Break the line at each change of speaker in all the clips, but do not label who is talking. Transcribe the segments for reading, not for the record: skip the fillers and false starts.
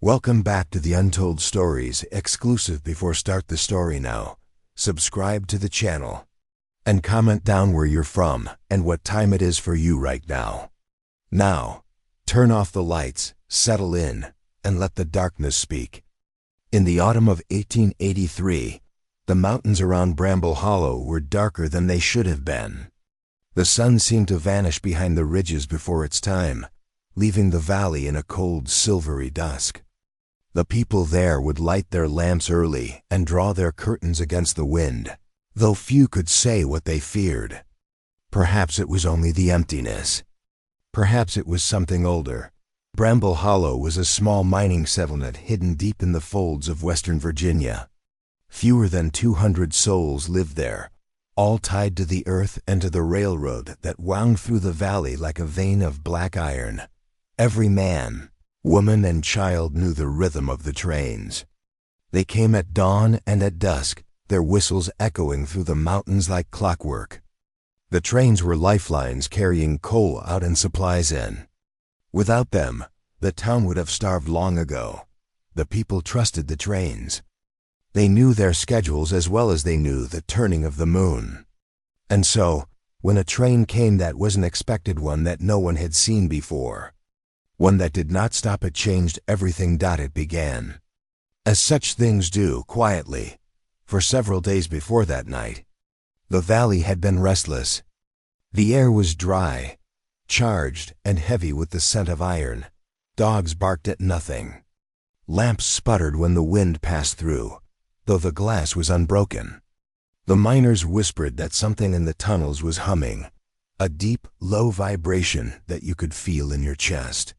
Welcome back to the Untold Stories, exclusive before Start the Story Now. Subscribe to the channel and comment down where you're from and what time it is for you right now. Now, turn off the lights, settle in, and let the darkness speak. In the autumn of 1883, the mountains around Bramble Hollow were darker than they should have been. The sun seemed to vanish behind the ridges before its time, leaving the valley in a cold, silvery dusk. The people there would light their lamps early and draw their curtains against the wind, though few could say what they feared. Perhaps it was only the emptiness. Perhaps it was something older. Bramble Hollow was a small mining settlement hidden deep in the folds of Western Virginia. Fewer than 200 souls lived there, all tied to the earth and to the railroad that wound through the valley like a vein of black iron. Every man, woman, and child knew the rhythm of the trains. They came at dawn and at dusk, their whistles echoing through the mountains like clockwork. The trains were lifelines carrying coal out and supplies in. Without them, the town would have starved long ago. The people trusted the trains. They knew their schedules as well as they knew the turning of the moon. And so, when a train came that was an expected one that no one had seen before, one that did not stop, it changed everything. It began, as such things do, quietly. For several days before that night, the valley had been restless. The air was dry, charged, and heavy with the scent of iron. Dogs barked at nothing. Lamps sputtered when the wind passed through, though the glass was unbroken. The miners whispered that something in the tunnels was humming, a deep, low vibration that you could feel in your chest.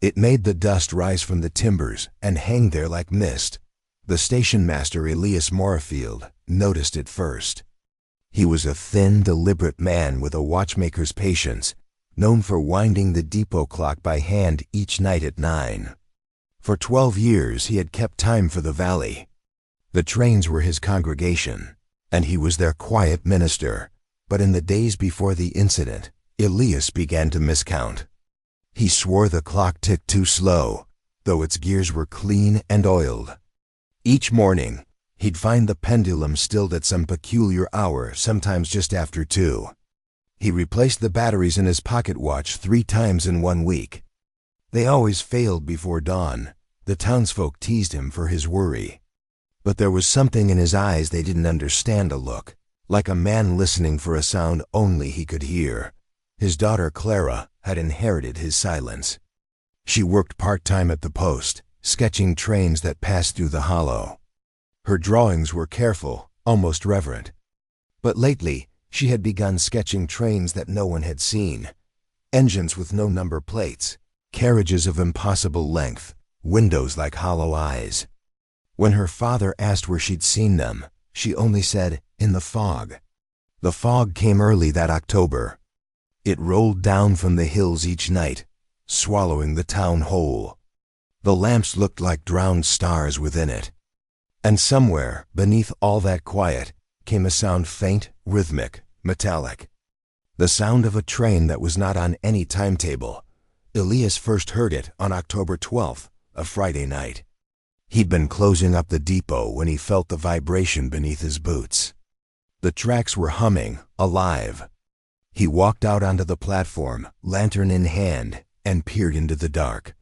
It made the dust rise from the timbers and hang there like mist. The station master, Elias Moorfield, noticed it first. He was a thin, deliberate man with a watchmaker's patience, known for winding the depot clock by hand each night at 9. For 12 years he had kept time for the valley. The trains were his congregation, and he was their quiet minister. But in the days before the incident, Elias began to miscount. He swore the clock ticked too slow, though its gears were clean and oiled. Each morning, he'd find the pendulum stilled at some peculiar hour, sometimes just after 2. He replaced the batteries in his pocket watch 3 times in 1 week. They always failed before dawn. The townsfolk teased him for his worry. But there was something in his eyes they didn't understand, a look, like a man listening for a sound only he could hear. His daughter Clara had inherited his silence. She worked part-time at the post, sketching trains that passed through the hollow. Her drawings were careful, almost reverent. But lately, she had begun sketching trains that no one had seen. Engines with no number plates, carriages of impossible length, windows like hollow eyes. When her father asked where she'd seen them, she only said, "In the fog." The fog came early that October. It rolled down from the hills each night, swallowing the town whole. The lamps looked like drowned stars within it. And somewhere, beneath all that quiet, came a sound, faint, rhythmic, metallic. The sound of a train that was not on any timetable. Elias first heard it on October 12th, a Friday night. He'd been closing up the depot when he felt the vibration beneath his boots. The tracks were humming, alive. He walked out onto the platform, lantern in hand, and peered into the dark.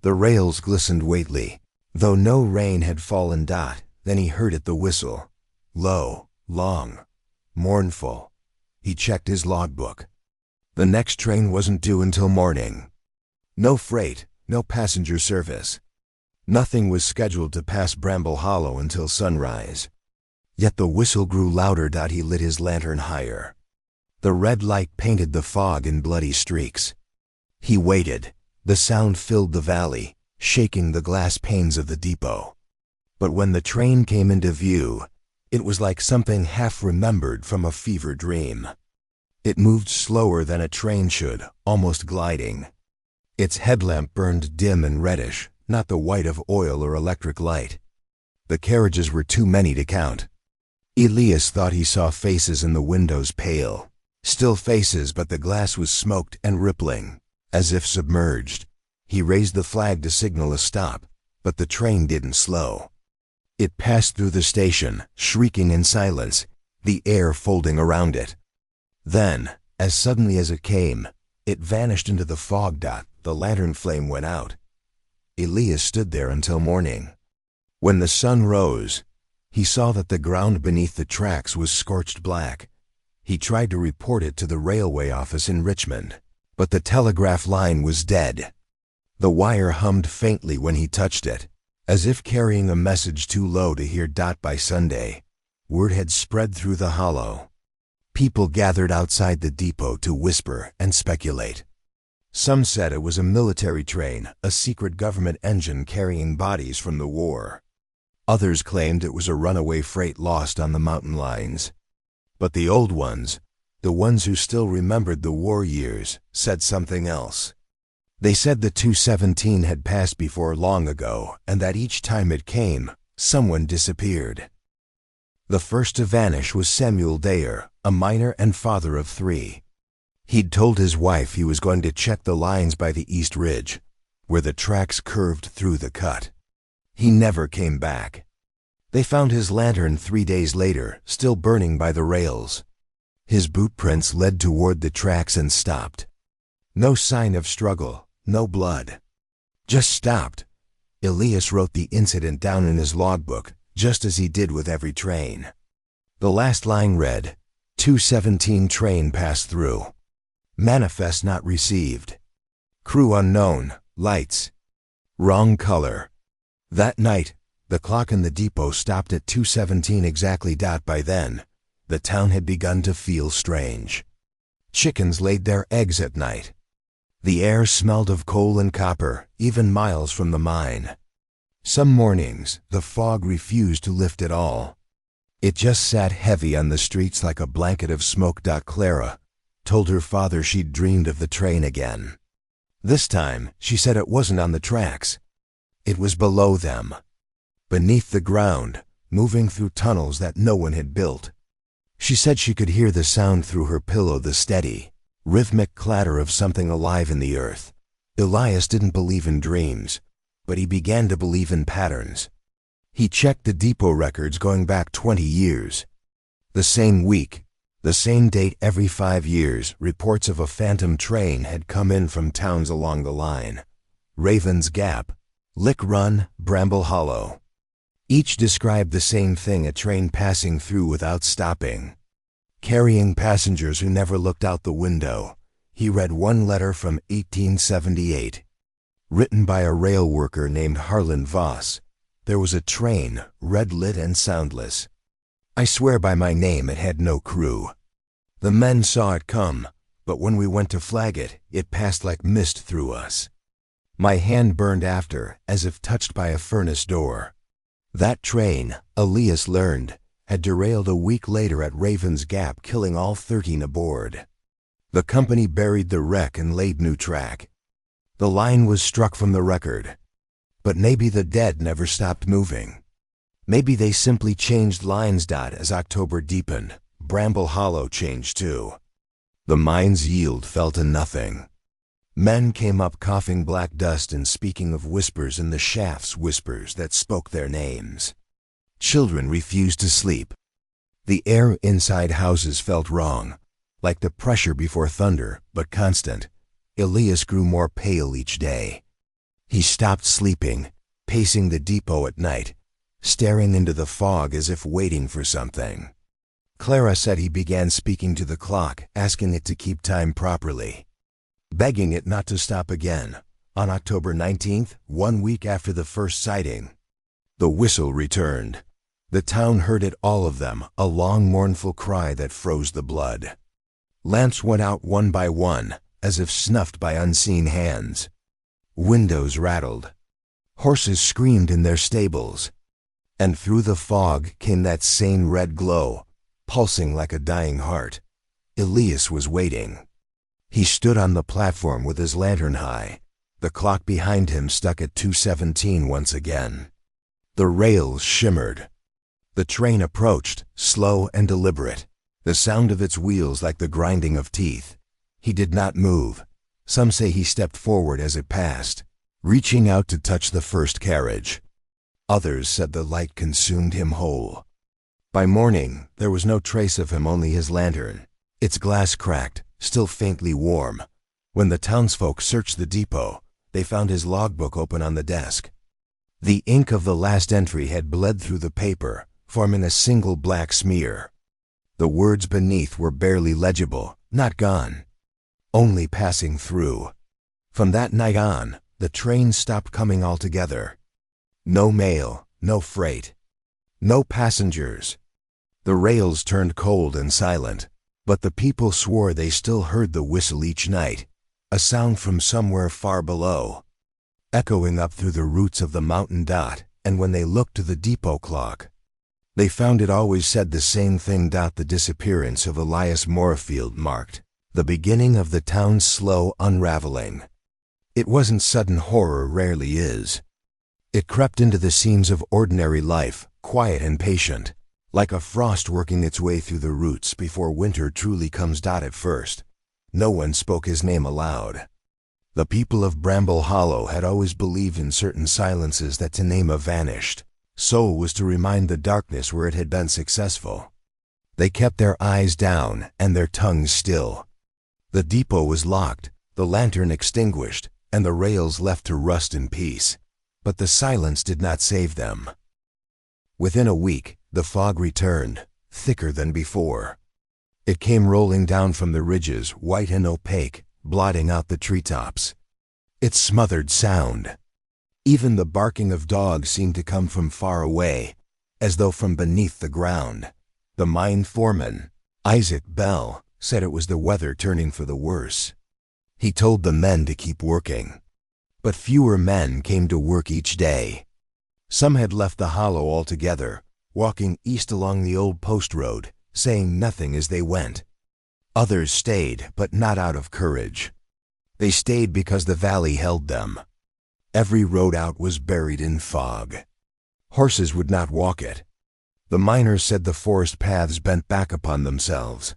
The rails glistened weightly, though no rain had fallen. Then he heard it, the whistle. Low, long, mournful. He checked his logbook. The next train wasn't due until morning. No freight, no passenger service. Nothing was scheduled to pass Bramble Hollow until sunrise. Yet the whistle grew louder. He lit his lantern higher. The red light painted the fog in bloody streaks. He waited. The sound filled the valley, shaking the glass panes of the depot. But when the train came into view, it was like something half remembered from a fever dream. It moved slower than a train should, almost gliding. Its headlamp burned dim and reddish, not the white of oil or electric light. The carriages were too many to count. Elias thought he saw faces in the windows, pale. Still faces, but the glass was smoked and rippling, as if submerged. He raised the flag to signal a stop, But the train didn't slow. It passed through the station, shrieking in silence, the air folding around it. Then, as suddenly as it came, it vanished into the fog. The lantern flame went out. Elias stood there until morning. When the sun rose, he saw that the ground beneath the tracks was scorched black. He tried to report it to the railway office in Richmond, but the telegraph line was dead. The wire hummed faintly when he touched it, as if carrying a message too low to hear. By Sunday, word had spread through the hollow. People gathered outside the depot to whisper and speculate. Some said it was a military train, a secret government engine carrying bodies from the war. Others claimed it was a runaway freight lost on the mountain lines. But the old ones, the ones who still remembered the war years, said something else. They said the 217 had passed before long ago, and that each time it came, someone disappeared. The first to vanish was Samuel Dayer, a miner and father of 3. He'd told his wife he was going to check the lines by the East Ridge, where the tracks curved through the cut. He never came back. They found his lantern 3 days later, still burning by the rails. His boot prints led toward the tracks and stopped. No sign of struggle, no blood. Just stopped. Elias wrote the incident down in his logbook, just as he did with every train. The last line read, 217 train passed through. Manifest not received. Crew unknown, lights. Wrong color. That night, the clock in the depot stopped at 217 exactly. By then, the town had begun to feel strange. Chickens laid their eggs at night. The air smelled of coal and copper, even miles from the mine. Some mornings, the fog refused to lift at all. It just sat heavy on the streets like a blanket of smoke. Clara told her father she'd dreamed of the train again. This time, she said it wasn't on the tracks. It was below them. Beneath the ground, moving through tunnels that no one had built. She said she could hear the sound through her pillow, the steady, rhythmic clatter of something alive in the earth. Elias didn't believe in dreams, but he began to believe in patterns. He checked the depot records going back 20 years. The same week, the same date every 5 years, reports of a phantom train had come in from towns along the line. Ravens Gap, Lick Run, Bramble Hollow. Each described the same thing, a train passing through without stopping, carrying passengers who never looked out the window. He read one letter from 1878, written by a rail worker named Harlan Voss. There was a train, red-lit and soundless. I swear by my name it had no crew. The men saw it come, but when we went to flag it, it passed like mist through us. My hand burned after, as if touched by a furnace door. That train, Elias learned, had derailed a week later at Ravens Gap, killing all 13 aboard. The company buried the wreck and laid new track. The line was struck from the record. But maybe the dead never stopped moving. Maybe they simply changed lines. As October deepened, Bramble Hollow changed too. The mine's yield fell to nothing. Men came up coughing black dust and speaking of whispers in the shafts, whispers that spoke their names. Children refused to sleep. The air inside houses felt wrong, like the pressure before thunder, but constant. Elias grew more pale each day. He stopped sleeping, pacing the depot at night, staring into the fog as if waiting for something. Clara said he began speaking to the clock, asking it to keep time properly, begging it not to stop again. On October 19th, 1 week after the first sighting, the whistle returned. The town heard it, all of them, a long mournful cry that froze the blood. Lamps went out one by one, as if snuffed by unseen hands. Windows rattled. Horses screamed in their stables. And through the fog came that same red glow, pulsing like a dying heart. Elias was waiting. He stood on the platform with his lantern high. The clock behind him stuck at 2:17 once again. The rails shimmered. The train approached, slow and deliberate, the sound of its wheels like the grinding of teeth. He did not move. Some say he stepped forward as it passed, reaching out to touch the first carriage. Others said the light consumed him whole. By morning, there was no trace of him, only his lantern, its glass cracked, still faintly warm. When the townsfolk searched the depot, they found his logbook open on the desk. The ink of the last entry had bled through the paper, forming a single black smear. The words beneath were barely legible, not gone, only passing through. From that night on, the train stopped coming altogether. No mail, no freight, no passengers. The rails turned cold and silent, but the people swore they still heard the whistle each night, a sound from somewhere far below, echoing up through the roots of the mountain dot. And when they looked to the depot clock, they found it always said the same thing. The disappearance of Elias Moorfield marked the beginning of the town's slow unraveling. It wasn't sudden horror, rarely is. It crept into the seams of ordinary life, quiet and patient, like a frost working its way through the roots before winter truly comes. At first, no one spoke his name aloud. The people of Bramble Hollow had always believed in certain silences that to name a vanished soul was to remind the darkness where it had been successful. They kept their eyes down and their tongues still. The depot was locked, the lantern extinguished, and the rails left to rust in peace. But the silence did not save them. Within a week, the fog returned, thicker than before. It came rolling down from the ridges, white and opaque, blotting out the treetops. It smothered sound. Even the barking of dogs seemed to come from far away, as though from beneath the ground. The mine foreman, Isaac Bell, said it was the weather turning for the worse. He told the men to keep working. But fewer men came to work each day. Some had left the hollow altogether, walking east along the old post road, saying nothing as they went. Others stayed, but not out of courage. They stayed because the valley held them. Every road out was buried in fog. Horses would not walk it. The miners said the forest paths bent back upon themselves,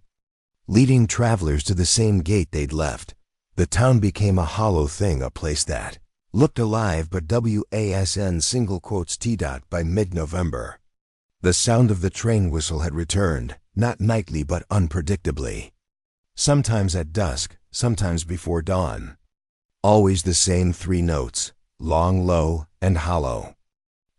leading travelers to the same gate they'd left. The town became a hollow thing, a place that looked alive but WASN single quotes T. By mid-November. The sound of the train whistle had returned, not nightly but unpredictably. Sometimes at dusk, sometimes before dawn. Always the same 3 notes, long, low, and hollow.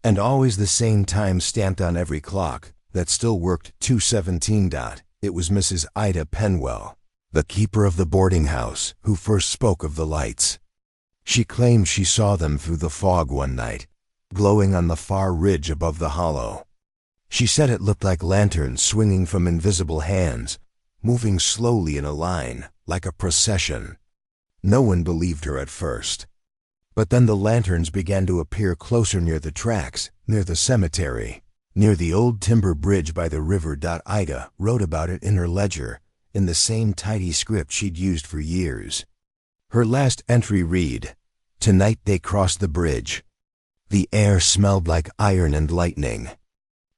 And always the same time stamped on every clock that still worked 2:17. It was Mrs. Ida Penwell, the keeper of the boarding house, who first spoke of the lights. She claimed she saw them through the fog one night, glowing on the far ridge above the hollow. She said it looked like lanterns swinging from invisible hands, moving slowly in a line, like a procession. No one believed her at first. But then the lanterns began to appear closer, near the tracks, near the cemetery, near the old timber bridge by the river. Ida wrote about it in her ledger, in the same tidy script she'd used for years. Her last entry read, "Tonight they crossed the bridge. The air smelled like iron and lightning.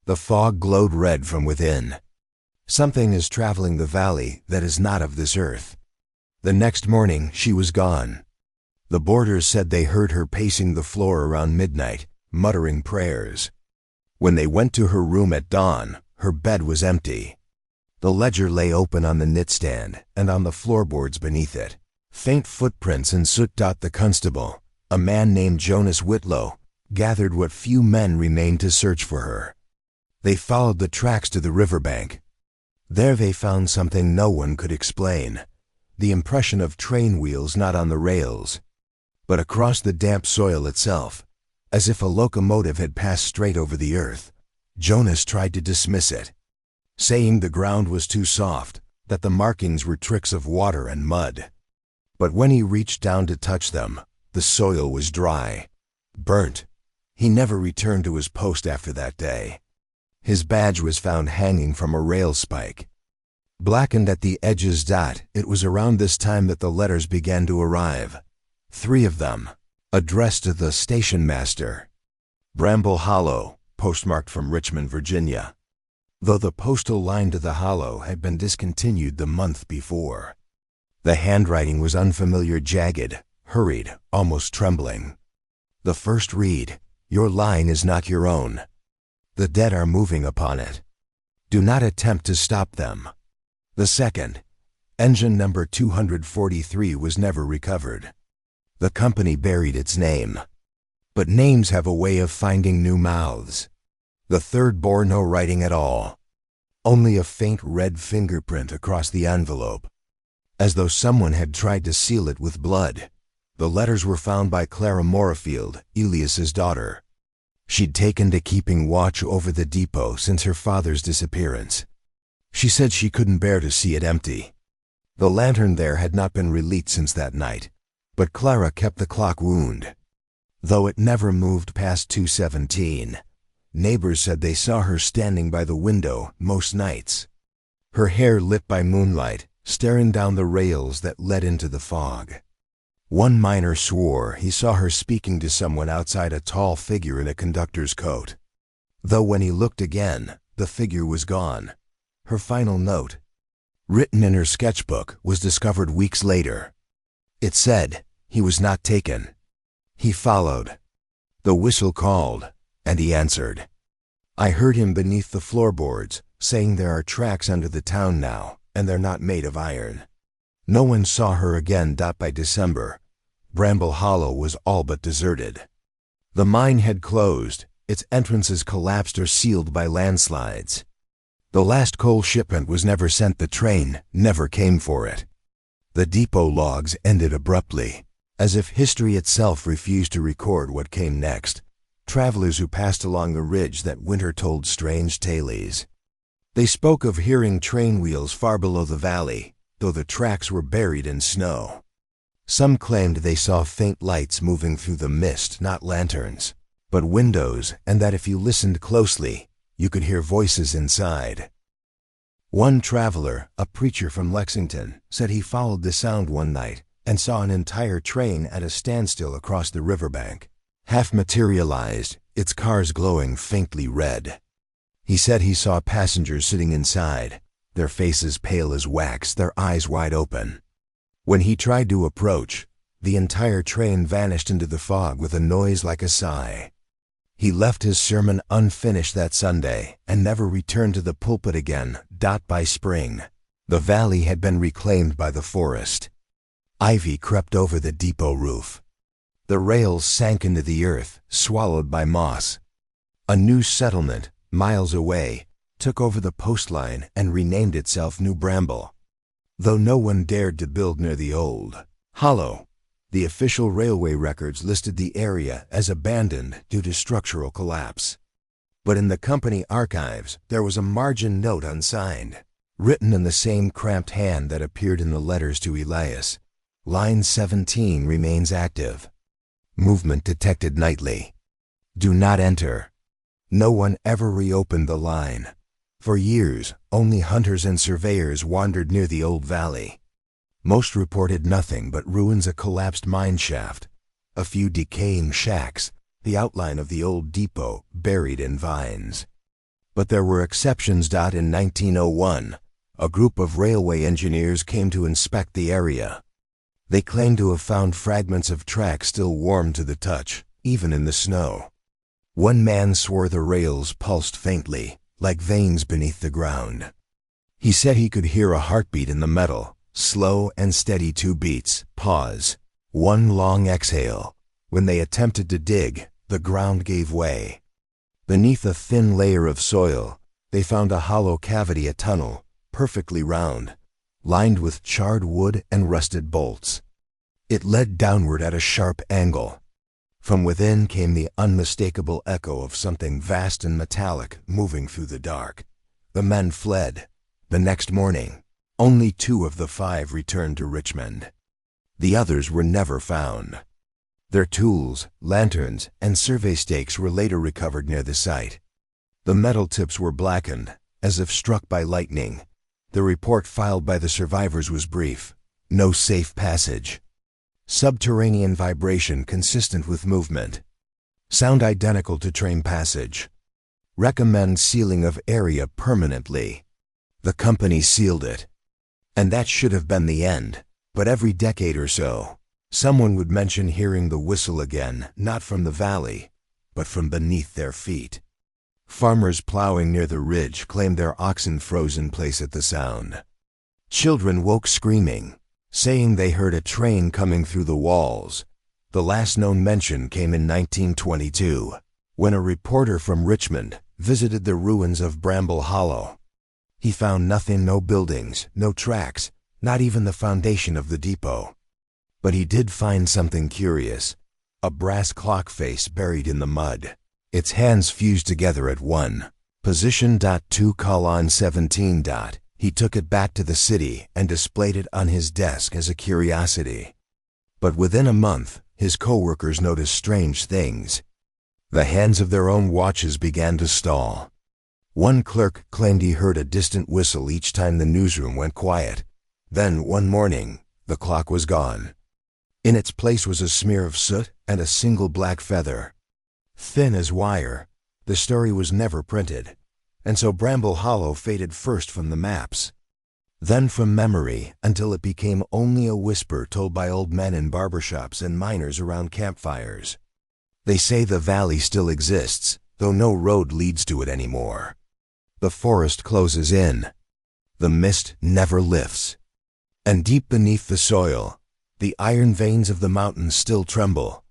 The fog glowed red from within. Something is traveling the valley that is not of this earth." The next morning she was gone. The boarders said they heard her pacing the floor around midnight, muttering prayers. When they went to her room at dawn, her bed was empty. The ledger lay open on the knitstand, and on the floorboards beneath it, faint footprints in soot. The constable, a man named Jonas Whitlow, gathered what few men remained to search for her. They followed the tracks to the riverbank. There they found something no one could explain, the impression of train wheels not on the rails, but across the damp soil itself, as if a locomotive had passed straight over the earth. Jonas tried to dismiss it, saying the ground was too soft, that the markings were tricks of water and mud. But when he reached down to touch them, the soil was dry, burnt. He never returned to his post after that day. His badge was found hanging from a rail spike, blackened at the edges. It was around this time that the letters began to arrive. 3 of them, addressed to the station master. Bramble Hollow, postmarked from Richmond, Virginia, though the postal line to the hollow had been discontinued the month before. The handwriting was unfamiliar, jagged, hurried, almost trembling. The first read, Your line is not your own. The dead are moving upon it. Do not attempt to stop them. The second, engine number 243 was never recovered. The company buried its name. But names have a way of finding new mouths. The third bore no writing at all. Only a faint red fingerprint across the envelope. As though someone had tried to seal it with blood. The letters were found by Clara Moorfield, Elias's daughter. She'd taken to keeping watch over the depot since her father's disappearance. She said she couldn't bear to see it empty. The lantern there had not been relit since that night, but Clara kept the clock wound. Though it never moved past 2:17, neighbors said they saw her standing by the window most nights. Her hair lit by moonlight, staring down the rails that led into the fog. One miner swore he saw her speaking to someone outside a tall figure in a conductor's coat. Though when he looked again, the figure was gone. Her final note, written in her sketchbook, was discovered weeks later. It said he was not taken. He followed. The whistle called, and he answered. I heard him beneath the floorboards, saying there are tracks under the town now, and they're not made of iron. No one saw her again. By December, Bramble Hollow was all but deserted. The mine had closed, its entrances collapsed or sealed by landslides. The last coal shipment was never sent. The train never came for it. The depot logs ended abruptly, as if history itself refused to record what came next. Travelers who passed along the ridge that winter told strange tales. They spoke of hearing train wheels far below the valley, though the tracks were buried in snow. Some claimed they saw faint lights moving through the mist, not lanterns, but windows, and that if you listened closely, you could hear voices inside. One traveler, a preacher from Lexington, said he followed the sound one night and saw an entire train at a standstill across the riverbank, half materialized, its cars glowing faintly red. He said he saw passengers sitting inside, their faces pale as wax, their eyes wide open. When he tried to approach, the entire train vanished into the fog with a noise like a sigh. He left his sermon unfinished that Sunday and never returned to the pulpit again. By spring, the valley had been reclaimed by the forest. Ivy crept over the depot roof. The rails sank into the earth, swallowed by moss. A new settlement, miles away, took over the post line and renamed itself New Bramble. Though no one dared to build near the old hollow, the official railway records listed the area as abandoned due to structural collapse. But in the company archives, there was a margin note unsigned, written in the same cramped hand that appeared in the letters to Elias. Line 17 remains active. Movement detected nightly. Do not enter. No one ever reopened the line. For years, only hunters and surveyors wandered near the old valley. Most reported nothing but ruins, a collapsed mine shaft, a few decaying shacks, the outline of the old depot buried in vines. But there were exceptions. In 1901, a group of railway engineers came to inspect the area. They claimed to have found fragments of tracks still warm to the touch, even in the snow. One man swore the rails pulsed faintly, like veins beneath the ground. He said he could hear a heartbeat in the metal, slow and steady, 2 beats, pause, one long exhale. When they attempted to dig, the ground gave way. Beneath a thin layer of soil, they found a hollow cavity, a tunnel, perfectly round, lined with charred wood and rusted bolts. It led downward at a sharp angle. From within came the unmistakable echo of something vast and metallic moving through the dark. The men fled. The next morning, only 2 of the 5 returned to Richmond. The others were never found. Their tools, lanterns, and survey stakes were later recovered near the site. The metal tips were blackened, as if struck by lightning. The report filed by the survivors was brief. No safe passage. Subterranean vibration consistent with movement. Sound identical to train passage. Recommend sealing of area permanently. The company sealed it. And that should have been the end. But every decade or so, someone would mention hearing the whistle again, not from the valley, but from beneath their feet. Farmers plowing near the ridge claimed their oxen froze in place at the sound. Children woke screaming, saying they heard a train coming through the walls. The last known mention came in 1922, when a reporter from Richmond visited the ruins of Bramble Hollow. He found nothing, no buildings, no tracks, not even the foundation of the depot. But he did find something curious, a brass clock face buried in the mud. Its hands fused together at 1 position. 2:17. He took it back to the city and displayed it on his desk as a curiosity. But within a month, his co-workers noticed strange things. The hands of their own watches began to stall. One clerk claimed he heard a distant whistle each time the newsroom went quiet. Then, one morning, the clock was gone. In its place was a smear of soot and a single black feather. Thin as wire, the story was never printed, and so Bramble Hollow faded first from the maps, then from memory, until it became only a whisper told by old men in barbershops and miners around campfires. They say the valley still exists, though no road leads to it anymore. The forest closes in. The mist never lifts. And deep beneath the soil, the iron veins of the mountains still tremble.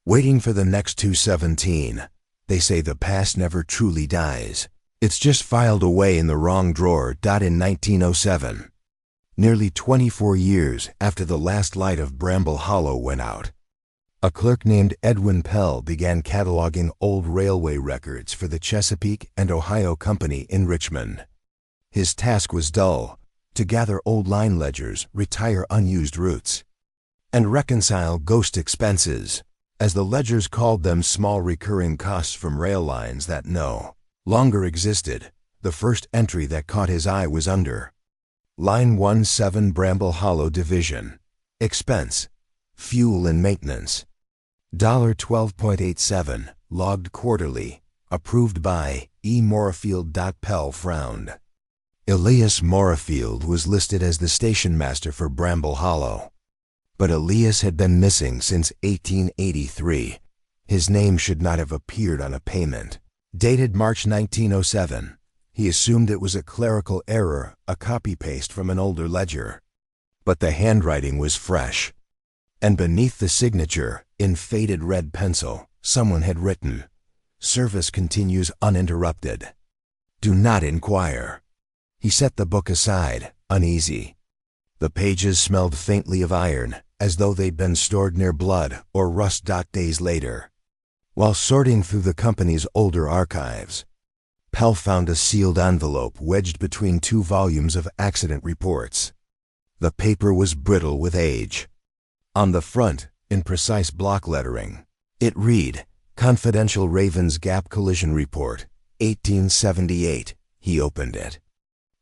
Waiting for the next 217, they say the past never truly dies. It's just filed away in the wrong drawer. In 1907, nearly 24 years after the last light of Bramble Hollow went out, a clerk named Edwin Pell began cataloging old railway records for the Chesapeake and Ohio Company in Richmond. His task was dull: to gather old line ledgers, retire unused routes, and reconcile ghost expenses, as the ledgers called them, small recurring costs from rail lines that no longer existed. The first entry that caught his eye was under Line 17, Bramble Hollow Division. Expense: fuel and maintenance. $12.87, logged quarterly, approved by E. Morafield. Pell frowned. Elias Morafield was listed as the station master for Bramble Hollow. But Elias had been missing since 1883. His name should not have appeared on a payment. Dated March 1907, he assumed it was a clerical error, a copy-paste from an older ledger. But the handwriting was fresh. And beneath the signature, in faded red pencil, someone had written, "Service continues uninterrupted. Do not inquire." He set the book aside, uneasy. The pages smelled faintly of iron, as though they'd been stored near blood or rust. Days later, while sorting through the company's older archives, Pell found a sealed envelope wedged between 2 volumes of accident reports. The paper was brittle with age. On the front, in precise block lettering, it read, "Confidential Ravens Gap Collision Report, 1878. He opened it.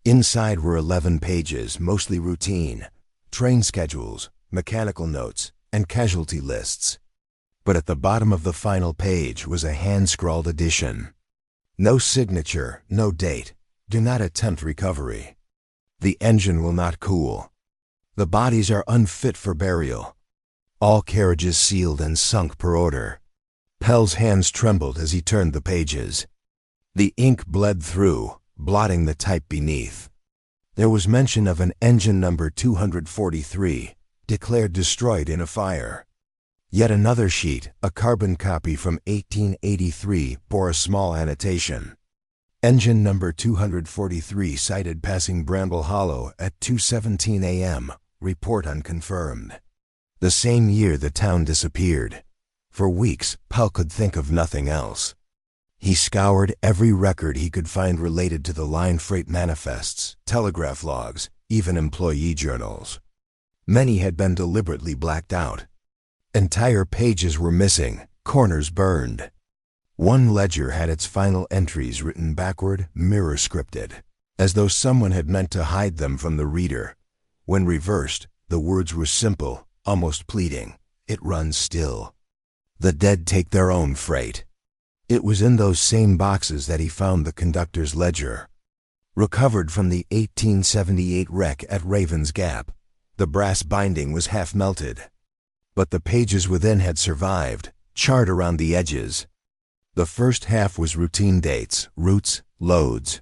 Inside were 11 pages, mostly routine: train schedules, mechanical notes, and casualty lists. But at the bottom of the final page was a hand-scrawled addition. No signature, no date. Do not attempt recovery. The engine will not cool. The bodies are unfit for burial. All carriages sealed and sunk per order." Pell's hands trembled as he turned the pages. The ink bled through, blotting the type beneath. There was mention of an engine number 243, declared destroyed in a fire. Yet another sheet, a carbon copy from 1883, bore a small annotation. Engine number 243 sighted passing Bramble Hollow at 2:17 a.m. Report unconfirmed. The same year the town disappeared. For weeks, Pell could think of nothing else. He scoured every record he could find related to the line: freight manifests, telegraph logs, even employee journals. Many had been deliberately blacked out. Entire pages were missing, corners burned. One ledger had its final entries written backward, mirror-scripted, as though someone had meant to hide them from the reader. When reversed, the words were simple, almost pleading. It runs still. The dead take their own freight. It was in those same boxes that he found the conductor's ledger. Recovered from the 1878 wreck at Ravens Gap, the brass binding was half melted. But the pages within had survived, charred around the edges. The first half was routine dates, routes, loads.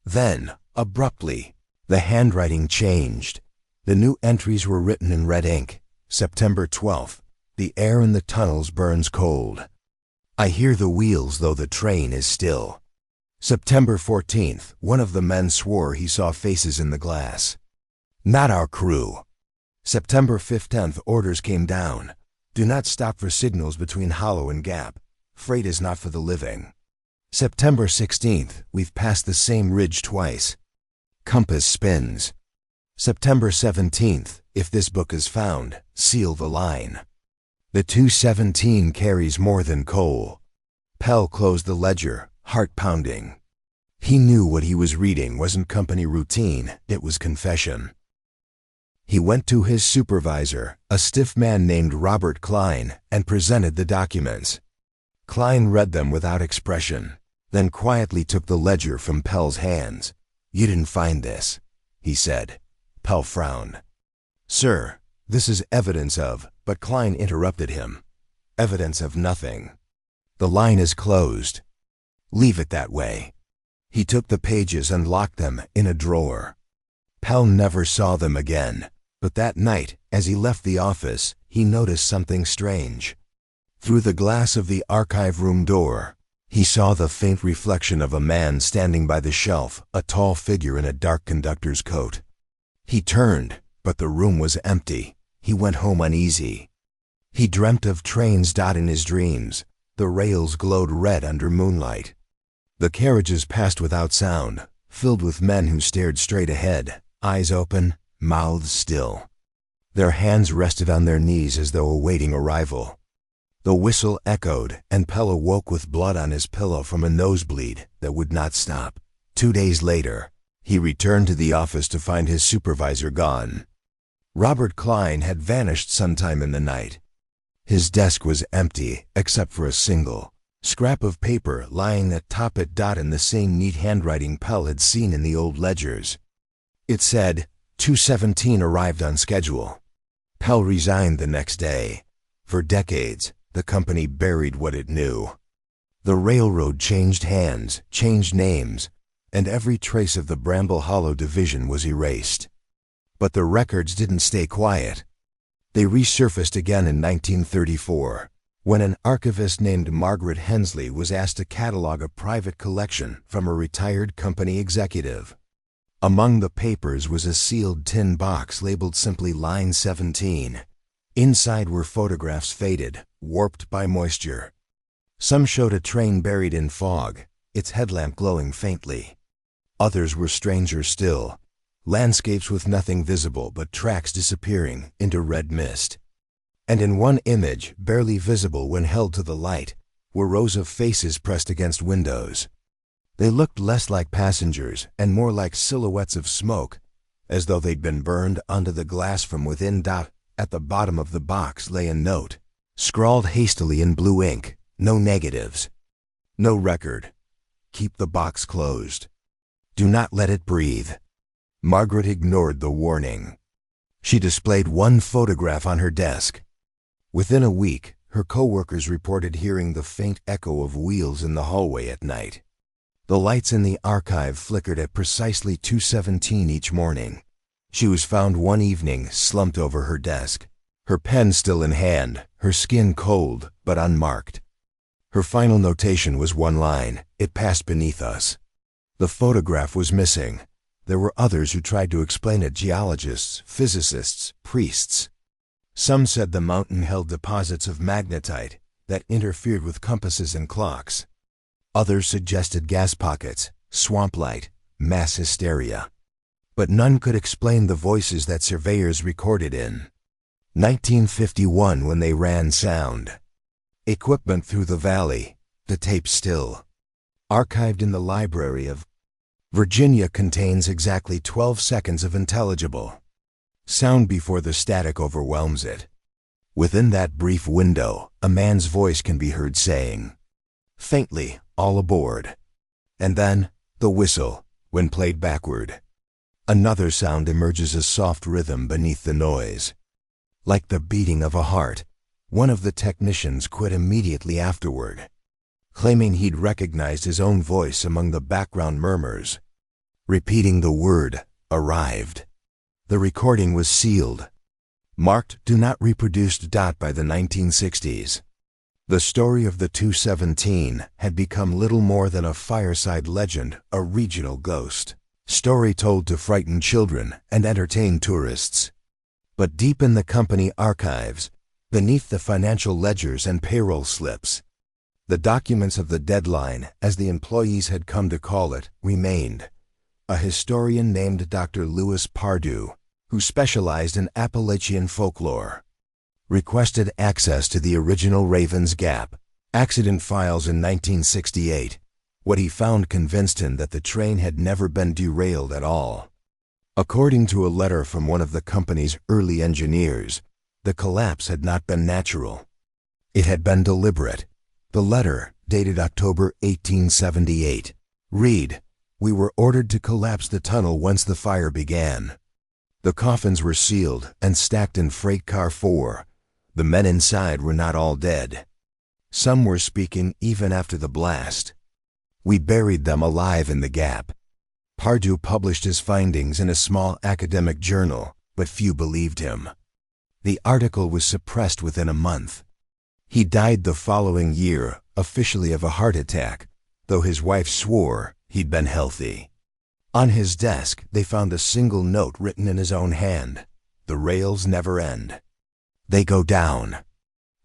Then, abruptly, the handwriting changed. The new entries were written in red ink. September 12th. The air in the tunnels burns cold. I hear the wheels though the train is still. September 14th. One of the men swore he saw faces in the glass. Not our crew. September 15th. Orders came down. Do not stop for signals between Hollow and Gap. Freight is not for the living. September 16th. We've passed the same ridge twice. Compass spins. September 17th. If this book is found, seal the line. The 217 carries more than coal. Pell closed the ledger, heart pounding. He knew what he was reading wasn't company routine, it was confession. He went to his supervisor, a stiff man named Robert Klein, and presented the documents. Klein read them without expression, then quietly took the ledger from Pell's hands. You didn't find this, he said. Pell frowned. Sir, this is evidence of, but Klein interrupted him. Evidence of nothing. The line is closed. Leave it that way. He took the pages and locked them in a drawer. Pell never saw them again, but that night, as he left the office, he noticed something strange. Through the glass of the archive room door, he saw the faint reflection of a man standing by the shelf, a tall figure in a dark conductor's coat. He turned, but the room was empty. He went home uneasy. He dreamt of trains in his dreams. The rails glowed red under moonlight. The carriages passed without sound, filled with men who stared straight ahead, eyes open, mouths still. Their hands rested on their knees as though awaiting arrival. The whistle echoed, and Pell awoke with blood on his pillow from a nosebleed that would not stop. 2 days later, he returned to the office to find his supervisor gone. Robert Klein had vanished sometime in the night. His desk was empty, except for a single scrap of paper lying atop it in the same neat handwriting Pell had seen in the old ledgers. It said, 217 arrived on schedule. Pell resigned the next day. For decades, the company buried what it knew. The railroad changed hands, changed names, and every trace of the Bramble Hollow division was erased. But the records didn't stay quiet. They resurfaced again in 1934, when an archivist named Margaret Hensley was asked to catalog a private collection from a retired company executive. Among the papers was a sealed tin box labeled simply Line 17. Inside were photographs faded, warped by moisture. Some showed a train buried in fog, its headlamp glowing faintly. Others were stranger still, landscapes with nothing visible but tracks disappearing into red mist. And in one image, barely visible when held to the light, were rows of faces pressed against windows. They looked less like passengers and more like silhouettes of smoke, as though they'd been burned onto the glass from within. At the bottom of the box lay a note, scrawled hastily in blue ink, no negatives. No record. Keep the box closed. Do not let it breathe. Margaret ignored the warning. She displayed one photograph on her desk. Within a week, her co-workers reported hearing the faint echo of wheels in the hallway at night. The lights in the archive flickered at precisely 2:17 each morning. She was found one evening slumped over her desk, her pen still in hand, her skin cold but unmarked. Her final notation was one line, "It passed beneath us." The photograph was missing. There were others who tried to explain it, geologists, physicists, priests. Some said the mountain held deposits of magnetite that interfered with compasses and clocks. Others suggested gas pockets, swamp light, mass hysteria. But none could explain the voices that surveyors recorded in 1951 when they ran sound. Equipment through the valley, the tape still. Archived in the Library of Virginia contains exactly 12 seconds of intelligible sound before the static overwhelms it. Within that brief window, a man's voice can be heard saying, faintly, "All aboard." And then, the whistle, when played backward. Another sound emerges, a soft rhythm beneath the noise. Like the beating of a heart, one of the technicians quit immediately afterward. claiming he'd recognized his own voice among the background murmurs, repeating the word, "arrived." The recording was sealed, marked "Do Not Reproduce" by the 1960s. The story of the 217 had become little more than a fireside legend, a regional ghost story told to frighten children and entertain tourists. But deep in the company archives, beneath the financial ledgers and payroll slips, the documents of the deadline, as the employees had come to call it, remained. A historian named Dr. Louis Pardue, who specialized in Appalachian folklore, requested access to the original Ravens Gap accident files in 1968. What he found convinced him that the train had never been derailed at all. According to a letter from one of the company's early engineers, the collapse had not been natural. It had been deliberate. The letter, dated October 1878, read, "We were ordered to collapse the tunnel once the fire began. The coffins were sealed and stacked in freight car 4. The men inside were not all dead. Some were speaking even after the blast. We buried them alive in the gap." Pardue published his findings in a small academic journal, but few believed him. The article was suppressed within a month. He died the following year, officially of a heart attack, though his wife swore he'd been healthy. On his desk, they found a single note written in his own hand: "The rails never end. They go down."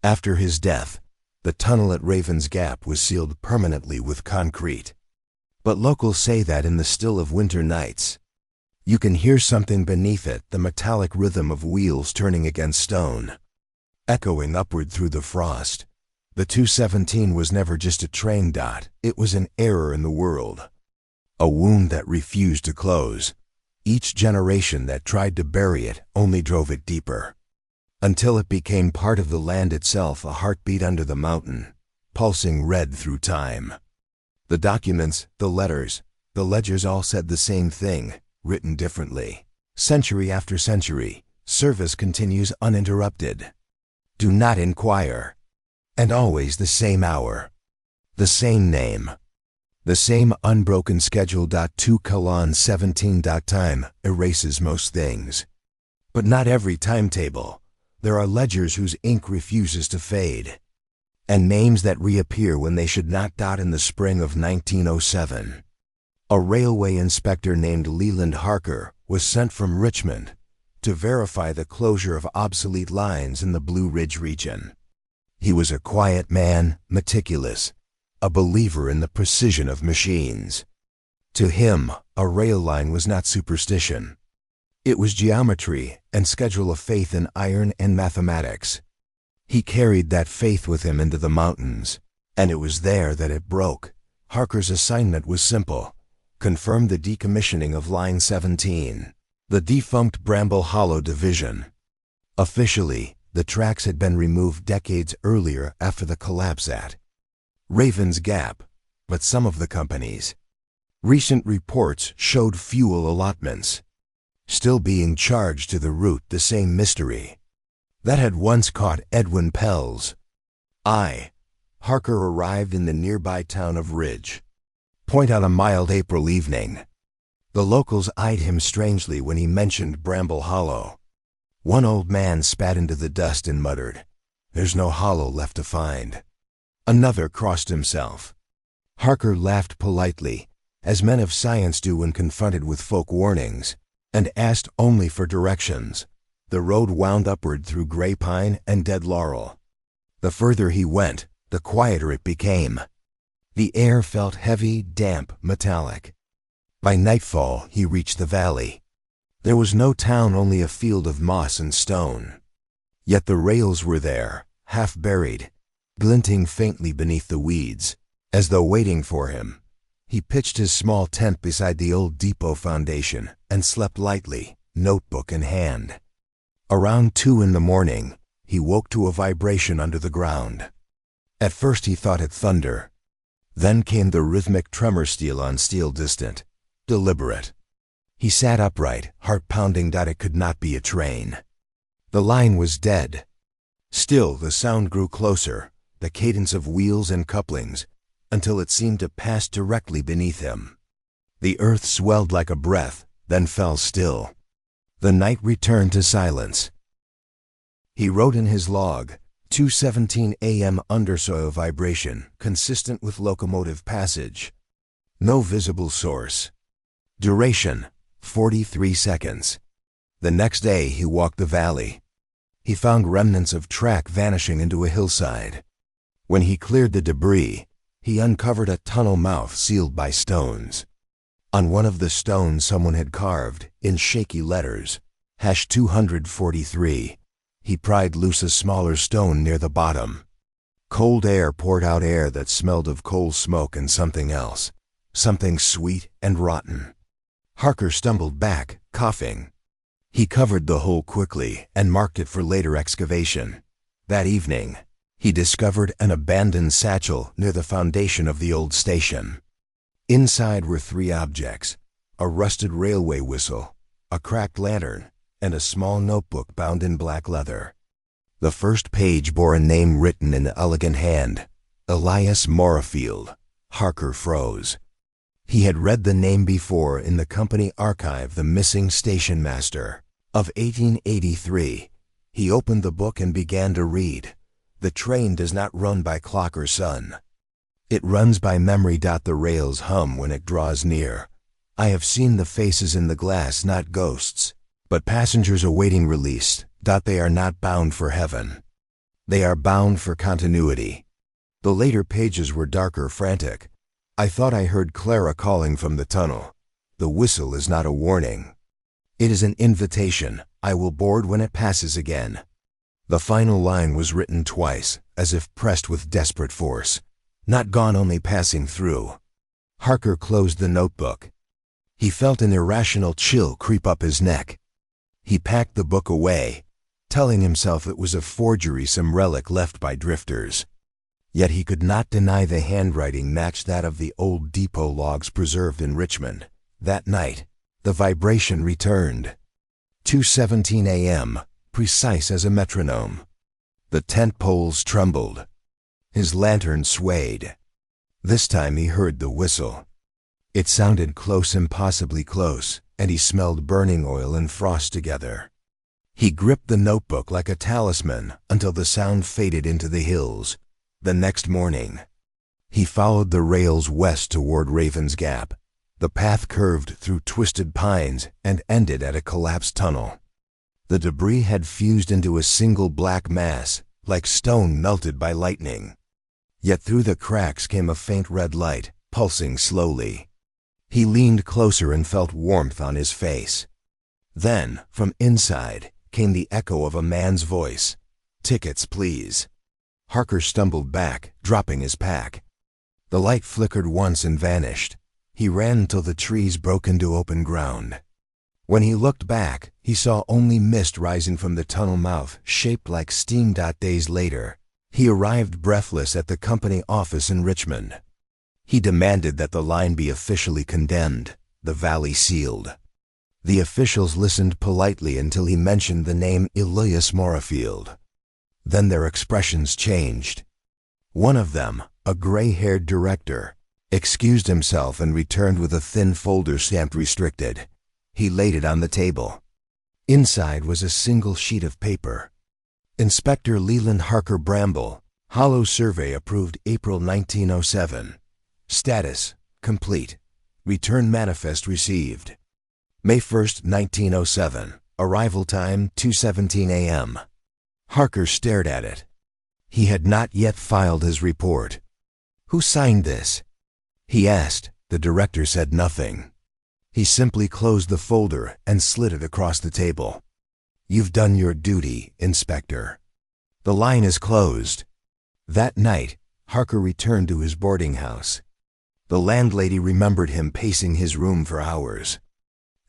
After his death, the tunnel at Ravens Gap was sealed permanently with concrete. But locals say that in the still of winter nights, you can hear something beneath it, the metallic rhythm of wheels turning against stone, echoing upward through the frost. The 217 was never just a train. It was an error in the world, a wound that refused to close. Each generation that tried to bury it only drove it deeper, until it became part of the land itself, a heartbeat under the mountain, pulsing red through time. The documents, the letters, the ledgers all said the same thing, written differently. Century after century, service continues uninterrupted. Do not inquire. And always the same hour, the same name, the same unbroken schedule. 2:17. Time erases most things, but not every timetable. There are ledgers whose ink refuses to fade, and names that reappear when they should not. In the spring of 1907, a railway inspector named Leland Harker was sent from Richmond to verify the closure of obsolete lines in the Blue Ridge region. He was a quiet man, meticulous, a believer in the precision of machines. To him, a rail line was not superstition. It was geometry and schedule, of faith in iron and mathematics. He carried that faith with him into the mountains, and it was there that it broke. Harker's assignment was simple: confirm the decommissioning of Line 17, the defunct Bramble Hollow division. Officially, the tracks had been removed decades earlier after the collapse at Ravens Gap, but some of the companies' recent reports showed fuel allotments still being charged to the route, the same mystery that had once caught Edwin Pell's eye. Harker arrived in the nearby town of Ridge Point on a mild April evening. The locals eyed him strangely when he mentioned Bramble Hollow. One old man spat into the dust and muttered, "There's no hollow left to find." Another crossed himself. Harker laughed politely, as men of science do when confronted with folk warnings, and asked only for directions. The road wound upward through gray pine and dead laurel. The further he went, the quieter it became. The air felt heavy, damp, metallic. By nightfall, he reached the valley. There was no town, only a field of moss and stone. Yet the rails were there, half buried, glinting faintly beneath the weeds. As though waiting for him, he pitched his small tent beside the old depot foundation and slept lightly, notebook in hand. Around 2 in the morning, he woke to a vibration under the ground. At first he thought it thunder. Then came the rhythmic tremor, steel on steel, distant, deliberate. He sat upright, heart pounding. It could not be a train. The line was dead. Still, the sound grew closer, the cadence of wheels and couplings, until it seemed to pass directly beneath him. The earth swelled like a breath, then fell still. The night returned to silence. He wrote in his log, 2:17 a.m. undersoil vibration, consistent with locomotive passage. No visible source. Duration, 43 seconds. The next day he walked the valley. He found remnants of track vanishing into a hillside. When he cleared the debris, he uncovered a tunnel mouth sealed by stones. On one of the stones someone had carved, in shaky letters, #243. He pried loose a smaller stone near the bottom. Cold air poured out air that smelled of coal smoke and something else, something sweet and rotten. Harker stumbled back, coughing. He covered the hole quickly and marked it for later excavation. That evening, he discovered an abandoned satchel near the foundation of the old station. Inside were 3 objects: a rusted railway whistle, a cracked lantern, and a small notebook bound in black leather. The first page bore a name written in an elegant hand, Elias Morafield. Harker froze. He had read the name before in the company archive, The Missing Station Master, of 1883. He opened the book and began to read. The train does not run by clock or sun. It runs by memory. The rails hum when it draws near. I have seen the faces in the glass, not ghosts, but passengers awaiting release. They are not bound for heaven. They are bound for continuity. The later pages were darker, frantic. I thought I heard Clara calling from the tunnel. The whistle is not a warning. It is an invitation. I will board when it passes again. The final line was written twice, as if pressed with desperate force. Not gone, only passing through. Harker closed the notebook. He felt an irrational chill creep up his neck. He packed the book away, telling himself it was a forgery, some relic left by drifters. Yet he could not deny the handwriting matched that of the old depot logs preserved in Richmond. That night, the vibration returned. 2:17 a.m., precise as a metronome. The tent poles trembled. His lantern swayed. This time he heard the whistle. It sounded close, impossibly close, and he smelled burning oil and frost together. He gripped the notebook like a talisman until the sound faded into the hills. The next morning, he followed the rails west toward Raven's Gap. The path curved through twisted pines and ended at a collapsed tunnel. The debris had fused into a single black mass, like stone melted by lightning. Yet through the cracks came a faint red light, pulsing slowly. He leaned closer and felt warmth on his face. Then, from inside, came the echo of a man's voice. "Tickets, please." Harker stumbled back, dropping his pack. The light flickered once and vanished. He ran until the trees broke into open ground. When he looked back, he saw only mist rising from the tunnel mouth, shaped like steam. Days later, he arrived breathless at the company office in Richmond. He demanded that the line be officially condemned, the valley sealed. The officials listened politely until he mentioned the name Elias Morafield. Then their expressions changed. One of them, a gray-haired director, excused himself and returned with a thin folder stamped "Restricted." He laid it on the table. Inside was a single sheet of paper. Inspector Leland Harker Bramble, Hollow Survey approved April 1907. Status, complete. Return manifest received. May 1st, 1907. Arrival time, 2:17 a.m. Harker stared at it. He had not yet filed his report. "Who signed this?" he asked. The director said nothing. He simply closed the folder and slid it across the table. "You've done your duty, Inspector. The line is closed." That night, Harker returned to his boarding house. The landlady remembered him pacing his room for hours.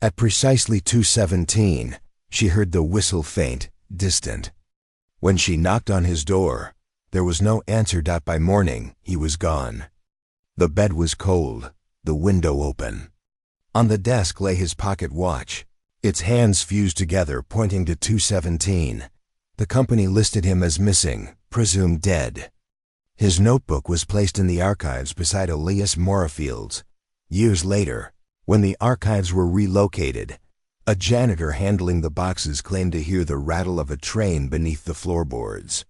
At precisely 2:17, she heard the whistle, faint, distant. When she knocked on his door, there was no answer. By morning, he was gone. The bed was cold, the window open. On the desk lay his pocket watch, its hands fused together, pointing to 2:17. The company listed him as missing, presumed dead. His notebook was placed in the archives beside Elias Morafield's. Years later, when the archives were relocated, a janitor handling the boxes claimed to hear the rattle of a train beneath the floorboards.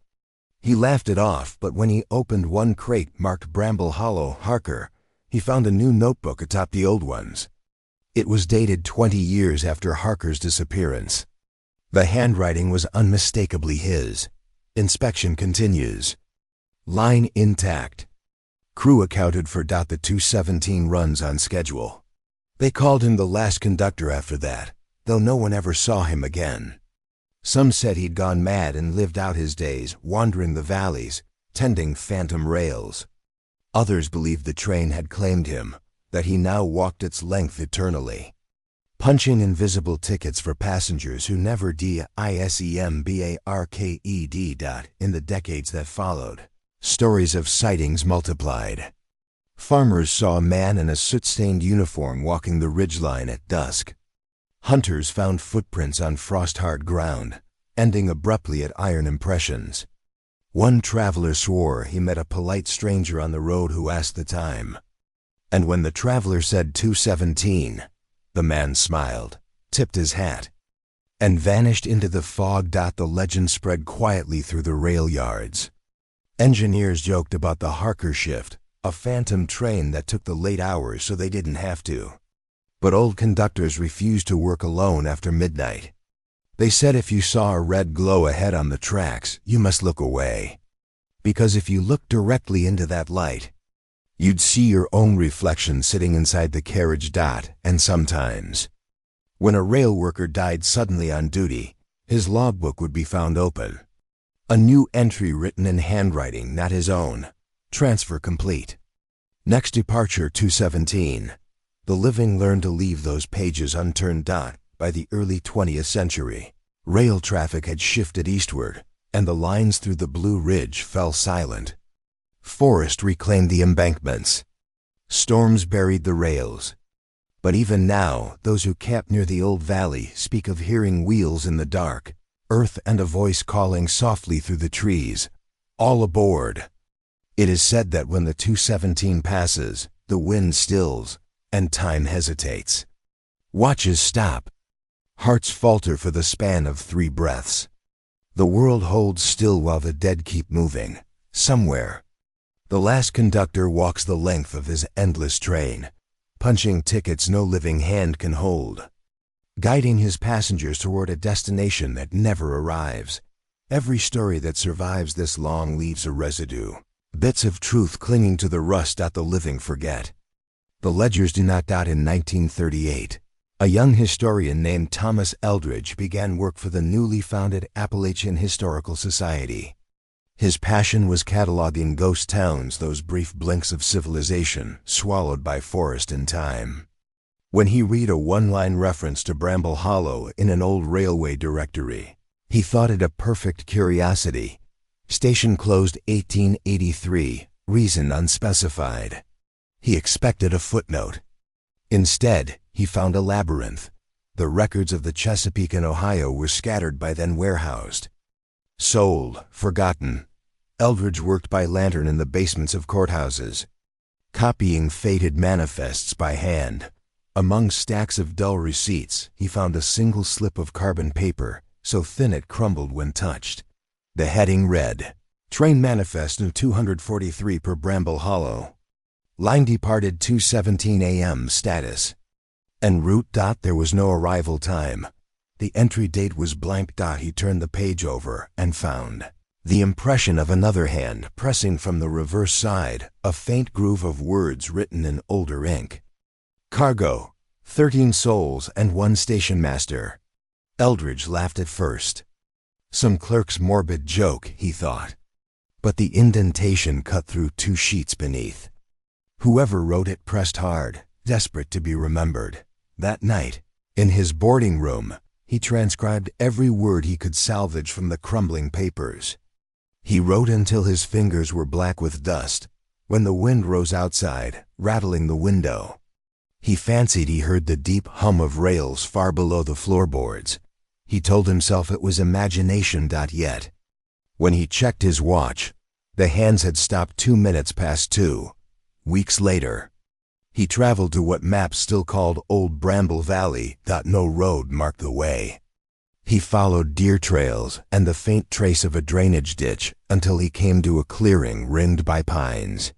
He laughed it off, but when he opened one crate marked Bramble Hollow, Harker, he found a new notebook atop the old ones. It was dated 20 years after Harker's disappearance. The handwriting was unmistakably his. Inspection continues. Line intact. Crew accounted for the 217 runs on schedule. They called him the last conductor after that, though no one ever saw him again. Some said he'd gone mad and lived out his days wandering the valleys, tending phantom rails. Others believed the train had claimed him, that he now walked its length eternally, punching invisible tickets for passengers who never disembarked. In the decades that followed, stories of sightings multiplied. Farmers saw a man in a soot-stained uniform walking the ridgeline at dusk. Hunters found footprints on frost-hard ground, ending abruptly at iron impressions. One traveler swore he met a polite stranger on the road who asked the time. And when the traveler said 217, the man smiled, tipped his hat, and vanished into the fog. The legend spread quietly through the rail yards. Engineers joked about the Harker shift, a phantom train that took the late hours so they didn't have to. But old conductors refused to work alone after midnight. They said if you saw a red glow ahead on the tracks, you must look away. Because if you looked directly into that light, you'd see your own reflection sitting inside the carriage. And sometimes, when a rail worker died suddenly on duty, his logbook would be found open. A new entry written in handwriting not his own. Transfer complete. Next departure 217. The living learned to leave those pages unturned. By the early 20th century, rail traffic had shifted eastward, and the lines through the Blue Ridge fell silent. Forest reclaimed the embankments. Storms buried the rails. But even now, those who camp near the old valley speak of hearing wheels in the dark, earth and a voice calling softly through the trees, "All aboard!" It is said that when the 217 passes, the wind stills, and time hesitates. Watches stop. Hearts falter for the span of 3 breaths. The world holds still while the dead keep moving. Somewhere, the last conductor walks the length of his endless train, punching tickets no living hand can hold, guiding his passengers toward a destination that never arrives. Every story that survives this long leaves a residue, bits of truth clinging to the rust the living forget. The ledgers do not. In 1938, a young historian named Thomas Eldridge began work for the newly founded Appalachian Historical Society. His passion was cataloging ghost towns, those brief blinks of civilization swallowed by forest and time. When he read a one-line reference to Bramble Hollow in an old railway directory, he thought it a perfect curiosity. Station closed 1883, reason unspecified. He expected a footnote. Instead, he found a labyrinth. The records of the Chesapeake and Ohio were scattered by then warehoused. Sold, forgotten. Eldridge worked by lantern in the basements of courthouses, copying faded manifests by hand. Among stacks of dull receipts, he found a single slip of carbon paper, so thin it crumbled when touched. The heading read, "Train Manifest No. 243 per Bramble Hollow. Line departed 2:17 a.m. status." En route. There was no arrival time. The entry date was blank. He turned the page over and found the impression of another hand pressing from the reverse side, a faint groove of words written in older ink. Cargo, 13 souls and 1 station master. Eldridge laughed at first. Some clerk's morbid joke, he thought. But the indentation cut through 2 sheets beneath. Whoever wrote it pressed hard, desperate to be remembered. That night, in his boarding room, he transcribed every word he could salvage from the crumbling papers. He wrote until his fingers were black with dust, when the wind rose outside, rattling the window. He fancied he heard the deep hum of rails far below the floorboards. He told himself it was imagination. Yet, when he checked his watch, The hands had stopped 2 minutes past 2. Weeks later, he traveled to what maps still called Old Bramble Valley. No road marked the way. He followed deer trails and the faint trace of a drainage ditch until he came to a clearing ringed by pines.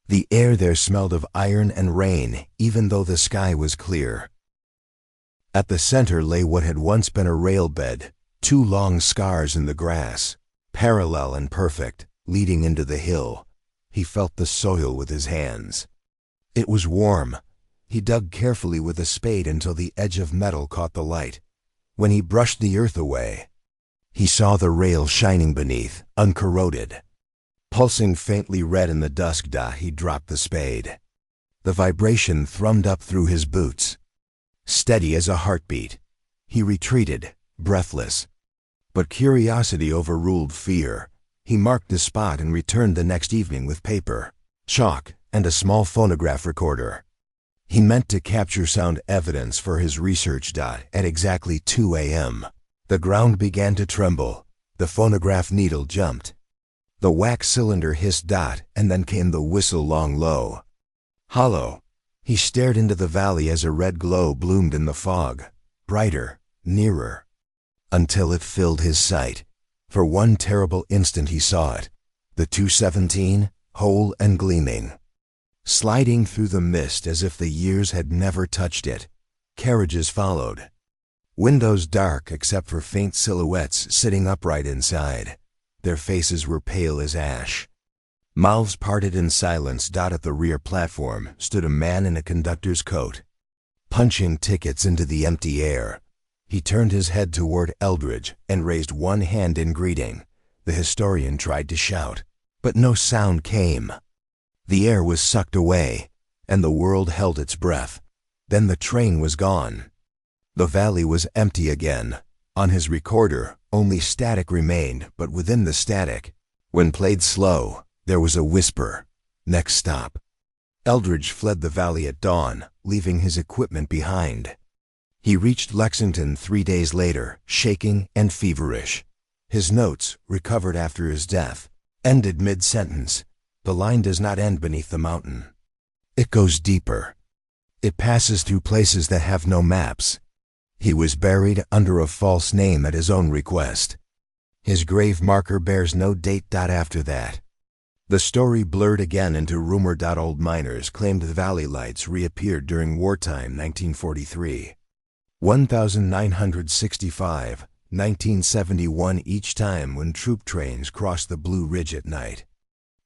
The air there smelled of iron and rain, even though the sky was clear. At the center lay what had once been a rail bed, 2 long scars in the grass, parallel and perfect, leading into the hill. He felt the soil with his hands. It was warm. He dug carefully with a spade until the edge of metal caught the light. When he brushed the earth away, he saw the rail shining beneath, uncorroded. Pulsing faintly red in the dusk, he dropped the spade. The vibration thrummed up through his boots. Steady as a heartbeat, he retreated, breathless. But curiosity overruled fear. He marked the spot and returned the next evening with paper, chalk, and a small phonograph recorder. He meant to capture sound evidence for his research. At exactly 2 a.m., the ground began to tremble. The phonograph needle jumped. The wax cylinder hissed. And then came the whistle, long, low, hollow. He stared into the valley as a red glow bloomed in the fog, brighter, nearer, until it filled his sight. For one terrible instant he saw it, the 217, whole and gleaming, sliding through the mist as if the years had never touched it. Carriages followed. Windows dark except for faint silhouettes sitting upright inside. Their faces were pale as ash. Mouths parted in silence. At the rear platform stood a man in a conductor's coat, punching tickets into the empty air. He turned his head toward Eldridge and raised one hand in greeting. The historian tried to shout, but no sound came. The air was sucked away, and the world held its breath. Then the train was gone. The valley was empty again. On his recorder, only static remained, but within the static, when played slow, there was a whisper. Next stop. Eldridge fled the valley at dawn, leaving his equipment behind. He reached Lexington 3 days later, shaking and feverish. His notes, recovered after his death, ended mid-sentence. The line does not end beneath the mountain. It goes deeper. It passes through places that have no maps. He was buried under a false name at his own request. His grave marker bears no date. After that, the story blurred again into rumor. Old miners claimed the valley lights reappeared during wartime 1943, 1965, 1971, each time when troop trains crossed the Blue Ridge at night.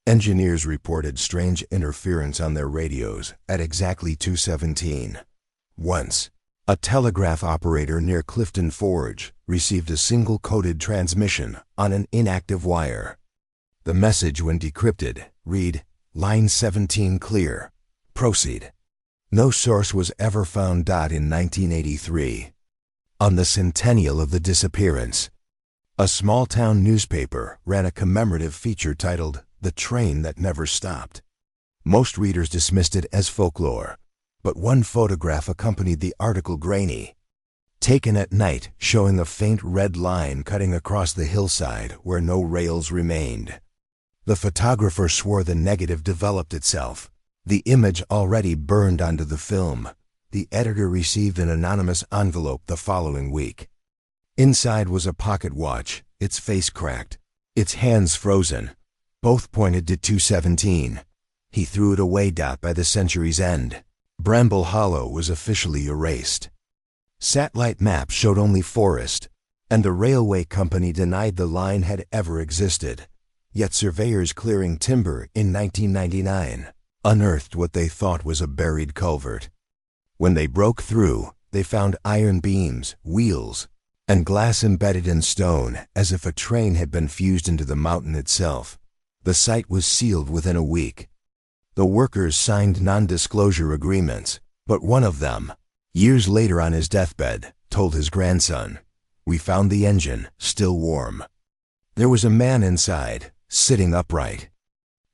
Engineers reported strange interference on their radios at exactly 2:17. Once, a telegraph operator near Clifton Forge received a single coded transmission on an inactive wire. The message, when decrypted, read, "Line 17 clear. Proceed." No source was ever found. In 1983, on the centennial of the disappearance, a small-town newspaper ran a commemorative feature titled "The Train That Never Stopped." Most readers dismissed it as folklore, but one photograph accompanied the article, grainy, taken at night, showing a faint red line cutting across the hillside where no rails remained. The photographer swore the negative developed itself. The image already burned onto the film. The editor received an anonymous envelope the following week. Inside was a pocket watch, its face cracked, its hands frozen. Both pointed to 217. He threw it away. By the century's end, Bramble Hollow was officially erased. Satellite maps showed only forest, and the railway company denied the line had ever existed. Yet surveyors clearing timber in 1999 unearthed what they thought was a buried culvert. When they broke through, they found iron beams, wheels, and glass embedded in stone, as if a train had been fused into the mountain itself. The site was sealed within a week. The workers signed non-disclosure agreements, but one of them, years later on his deathbed, told his grandson, "We found the engine, still warm. There was a man inside, sitting upright.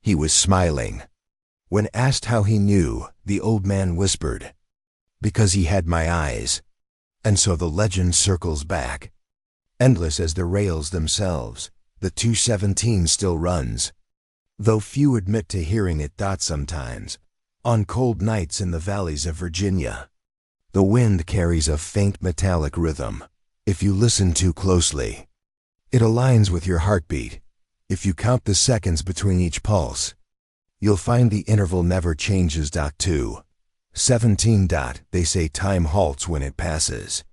He was smiling." When asked how he knew, the old man whispered, "Because he had my eyes." And so the legend circles back. Endless as the rails themselves, the 217 still runs. though few admit to hearing it. Sometimes, on cold nights in the valleys of Virginia, the wind carries a faint metallic rhythm. If you listen too closely, it aligns with your heartbeat. If you count the seconds between each pulse, you'll find the interval never changes. 2:17. They say time halts when it passes,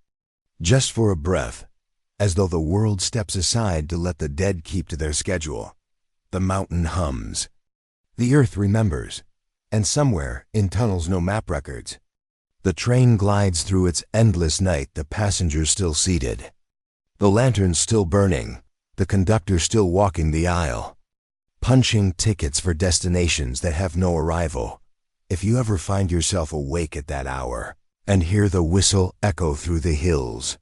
just for a breath, as though the world steps aside to let the dead keep to their schedule. The mountain hums, the earth remembers, and somewhere, in tunnels no map records, the train glides through its endless night, the passengers still seated, the lanterns still burning, the conductor still walking the aisle, punching tickets for destinations that have no arrival. If you ever find yourself awake at that hour and hear the whistle echo through the hills,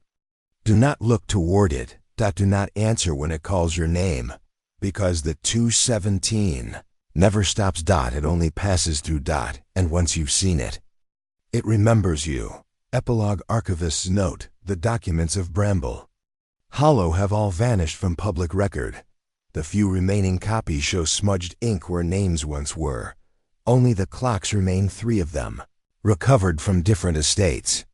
do not look toward it. Do not answer when it calls your name, because the 2:17 never stops. It only passes through. And once you've seen it, it remembers you. Epilogue. Archivist's note: the documents of Bramble Hollow have all vanished from public record. The few remaining copies show smudged ink where names once were. Only the clocks remain, 3 of them, recovered from different estates,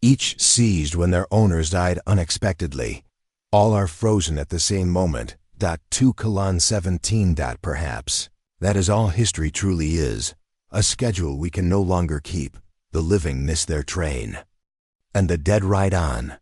each seized when their owners died unexpectedly. All are frozen at the same moment. 2:17. Perhaps that is all history truly is, a schedule we can no longer keep. The living miss their train, and the dead ride on.